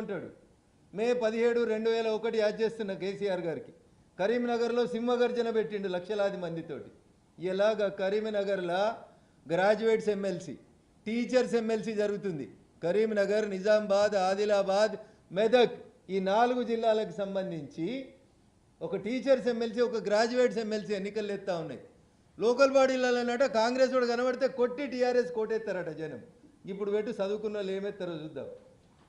ఉంటాడు. మే 17, 2001 యాడ్ చేస్తున్న కేసీఆర్ గారికి కరీంనగర్లో సింహగర్జన పెట్టిండు లక్షలాది మందితోటి. ఇలాగా కరీంనగర్లో గ్రాడ్యుయేట్స్ ఎమ్మెల్సీ, టీచర్స్ ఎమ్మెల్సీ జరుగుతుంది. కరీంనగర్, నిజామాబాద్, ఆదిలాబాద్, మెదక్ ఈ 4 జిల్లాలకు సంబంధించి ఒక టీచర్స్ ఎమ్మెల్సీ, ఒక గ్రాడ్యుయేట్స్ ఎమ్మెల్సీ ఎన్నికలు ఎత్తా ఉన్నాయి. లోకల్ బాడీలలోనట కాంగ్రెస్ వాడు కనబడితే కొట్టి టీఆర్ఎస్ కోటెత్తారట జనం. ఇప్పుడు పెట్టు చదువుకున్న వాళ్ళు ఏమెత్తారో చూద్దాం.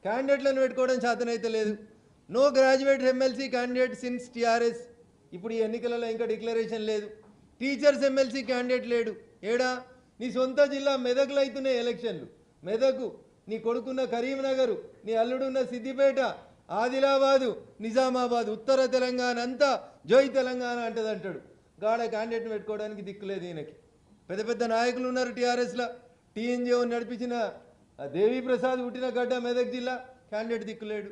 క్యాండిడేట్లను పెట్టుకోవడం చేతనైతే లేదు. No graduate MLC candidate since TRS. ఇప్పుడు ఈ ఎన్నికలలో ఇంకా డిక్లరేషన్ లేదు. టీచర్స్ ఎమ్మెల్సీ క్యాండిడేట్ లేడు. ఏడా నీ సొంత జిల్లా మెదక్లో అవుతున్నాయి ఎలక్షన్లు. మెదకు, నీ కొడుకున్న కరీంనగరు, నీ అల్లుడున్న సిద్దిపేట, ఆదిలాబాదు, నిజామాబాద్, ఉత్తర తెలంగాణ అంతా జై తెలంగాణ అంటదంటాడు. గాడ క్యాండిడేట్ని పెట్టుకోవడానికి దిక్కులేదు ఈయనకి. పెద్ద పెద్ద నాయకులు ఉన్నారు టీఆర్ఎస్లో. టీఎన్జిఓ నడిపించిన దేవీప్రసాద్ పుట్టిన గడ్డ మెదక్ జిల్లా, క్యాండిడేట్ దిక్కులేడు.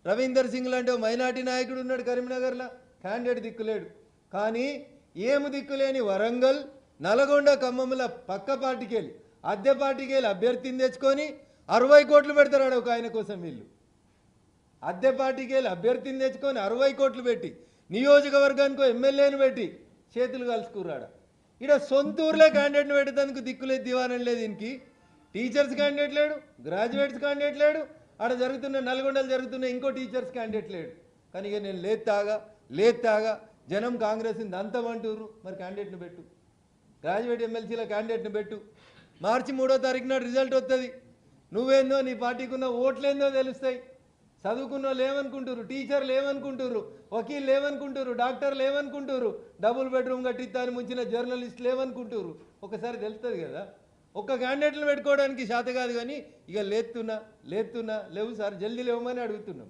రవీందర్ సింగ్ లాంటి మైనార్టీ నాయకుడు ఉన్నాడు కరీంనగర్లో, క్యాండిడేట్ దిక్కులేడు. కానీ ఏమి దిక్కులేని వరంగల్, నల్గొండ, ఖమ్మంల పక్క పార్టీకి వెళ్ళి అద్దె పార్టీకి వెళ్ళి అభ్యర్థిని తెచ్చుకొని 60 కోట్లు పెడతారు ఒక ఆయన కోసం. వీళ్ళు అద్దె పార్టీకి వెళ్ళి అభ్యర్థిని తెచ్చుకొని 60 కోట్లు పెట్టి నియోజకవర్గానికి ఎమ్మెల్యేని పెట్టి చేతులు కలుసుకురాడ. ఇక్కడ సొంతూరులో క్యాండిడేట్ని పెట్టేందుకు దిక్కులేదు, దివానం లేదు. దీనికి టీచర్స్ క్యాండిడేట్ లేడు, గ్రాడ్యుయేట్స్ క్యాండిడేట్ లేడు, ఆడ జరుగుతున్న నల్గొండలు జరుగుతున్న ఇంకో టీచర్స్ క్యాండిడేట్ లేడు. కానీ ఇక నేను లేదు తాగా జనం కాంగ్రెస్ని దంతమంటూరు. మరి క్యాండిడేట్ని పెట్టు, గ్రాడ్యుయేట్ ఎమ్మెల్సీల క్యాండిడేట్ని పెట్టు. మార్చి 3వ తారీఖు నాడు రిజల్ట్ వస్తుంది. నువ్వేందో, నీ పార్టీకి ఉన్న ఓట్లేందో తెలుస్తాయి. చదువుకున్న వాళ్ళు ఏమనుకుంటారు, టీచర్లు ఏమనుకుంటారు, వకీళ్ళు ఏమనుకుంటారు, డాక్టర్లు ఏమనుకుంటారు, డబుల్ బెడ్రూమ్ కట్టిస్తాను ముంచిన జర్నలిస్టులు ఏమనుకుంటారు, ఒకసారి తెలుస్తుంది కదా. ఒక్క క్యాండిడేట్లు పెట్టుకోవడానికి శాత కాదు. కానీ ఇక లేతున్నా లేవు సార్, జల్దీ లేవమని అడుగుతున్నాం.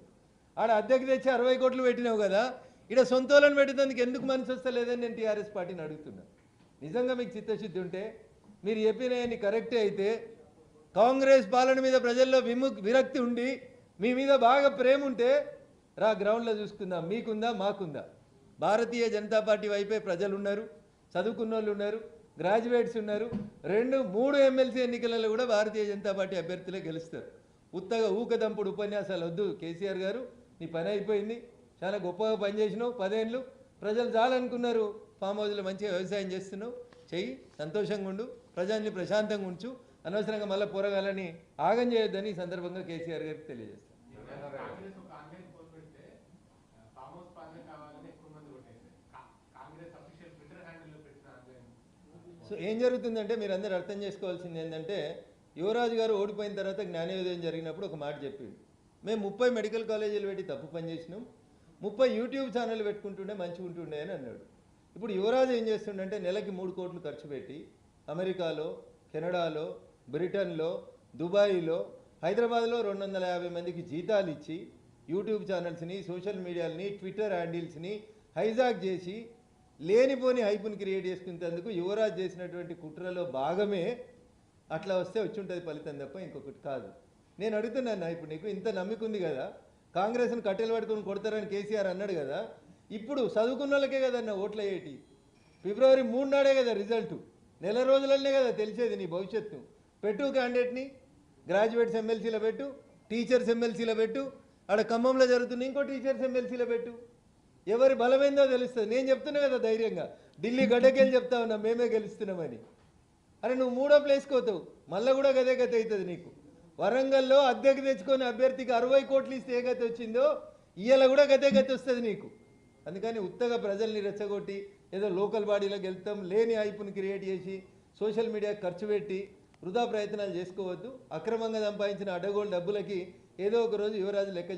ఆడ అద్దెకి తెచ్చి 60 కోట్లు పెట్టినావు కదా, ఇక్కడ సొంతోళ్ళని పెట్టేందుకు ఎందుకు మనసు వస్తలేదని నేను టీఆర్ఎస్ పార్టీని అడుగుతున్నా. నిజంగా మీకు చిత్తశుద్ధి ఉంటే, మీరు చెప్పినవన్నీ కరెక్టే అయితే, కాంగ్రెస్ పాలన మీద ప్రజల్లో విరక్తి ఉండి మీ మీద బాగా ప్రేమ ఉంటే రా గ్రౌండ్లో చూసుకుందాం. మీకుందా, మాకుందా? భారతీయ జనతా పార్టీ వైపే ప్రజలు ఉన్నారు, చదువుకున్న వాళ్ళు ఉన్నారు, గ్రాడ్యుయేట్స్ ఉన్నారు. 2, 3 ఎమ్మెల్సీ ఎన్నికలలో కూడా భారతీయ జనతా పార్టీ అభ్యర్థులే గెలుస్తారు. ఉత్తగా ఊకదంపుడు ఉపన్యాసాలు వద్దు. కేసీఆర్ గారు, నీ పని అయిపోయింది, చాలా గొప్పగా పనిచేసినావు 10 ఏళ్ళు. ప్రజలు చాలనుకున్నారు, ఫామ్ హౌస్లో మంచిగా వ్యవసాయం చేస్తున్నావు, చెయ్యి, సంతోషంగా ఉండు, ప్రజల్ని ప్రశాంతంగా ఉంచు, అనవసరంగా మళ్ళీ పోరగాలని ఆగం చేయొద్దని ఈ సందర్భంగా కేసీఆర్ గారికి తెలియజేస్తాను. సో ఏం జరుగుతుందంటే, మీరు అందరూ అర్థం చేసుకోవాల్సింది ఏంటంటే, యువరాజు గారు ఓడిపోయిన తర్వాత జ్ఞానోదయం జరిగినప్పుడు ఒక మాట చెప్పిండు. మేము 30 మెడికల్ కాలేజీలు పెట్టి తప్పు పని చేసినాం, 30 యూట్యూబ్ ఛానల్ పెట్టుకుంటుండే మంచిగా ఉంటుండే అని అన్నాడు. ఇప్పుడు యువరాజు ఏం చేస్తుండంటే, నెలకి 3 కోట్లు ఖర్చు పెట్టి అమెరికాలో, కెనడాలో, బ్రిటన్లో, దుబాయ్లో, హైదరాబాద్లో 250 మందికి జీతాలు ఇచ్చి యూట్యూబ్ ఛానల్స్ని, సోషల్ మీడియాలని, ట్విట్టర్ హ్యాండిల్స్ని హైజాక్ చేసి లేనిపోని హైపుని క్రియేట్ చేసుకునేందుకు యువరాజ్ చేసినటువంటి కుట్రలో భాగమే. అట్లా వస్తే వచ్చి ఉంటుంది ఫలితం తప్ప ఇంకొకటి కాదు. నేను అడుగుతున్నాను, ఇప్పుడు నీకు ఇంత నమ్మికుంది కదా, కాంగ్రెస్ని కట్టెలు పట్టుకుని కొడతారని కేసీఆర్ అన్నాడు కదా, ఇప్పుడు చదువుకున్న వాళ్ళకే కదన్న ఓట్ల ఏటి. ఫిబ్రవరి 3 నాడే కదా రిజల్టు, నెల రోజులనే కదా తెలిసేది నీ భవిష్యత్తు. పెట్టు క్యాండిడేట్ని, గ్రాడ్యుయేట్స్ ఎమ్మెల్సీలో పెట్టు, టీచర్స్ ఎమ్మెల్సీలో పెట్టు, ఆడ ఖమ్మంలో జరుగుతుంది ఇంకో టీచర్స్ ఎమ్మెల్సీలో పెట్టు. ఎవరి బలమైందో తెలుస్తుంది. నేను చెప్తున్నా కదా ధైర్యంగా, ఢిల్లీ గడ్డకెళ్ళి చెప్తా ఉన్నా మేమే గెలుస్తున్నామని. అరే నువ్వు 3వ ప్లేస్కి పోతావు, మళ్ళీ కూడా గదే గతి అవుతుంది నీకు. వరంగల్లో అద్దెకి తెచ్చుకొని అభ్యర్థికి 60 కోట్లు ఇస్తే ఏ గతి వచ్చిందో, ఇవాళ కూడా గదే గతి వస్తుంది నీకు. అందుకని ఉత్తగా ప్రజల్ని రెచ్చగొట్టి ఏదో లోకల్ బాడీలోకి వెళ్తాం, లేని హైపుని క్రియేట్ చేసి సోషల్ మీడియాకి ఖర్చు పెట్టి వృధా ప్రయత్నాలు చేసుకోవద్దు. అక్రమంగా సంపాదించిన అడ్డగోలు డబ్బులకి ఏదో ఒక రోజు యువరాజు లెక్క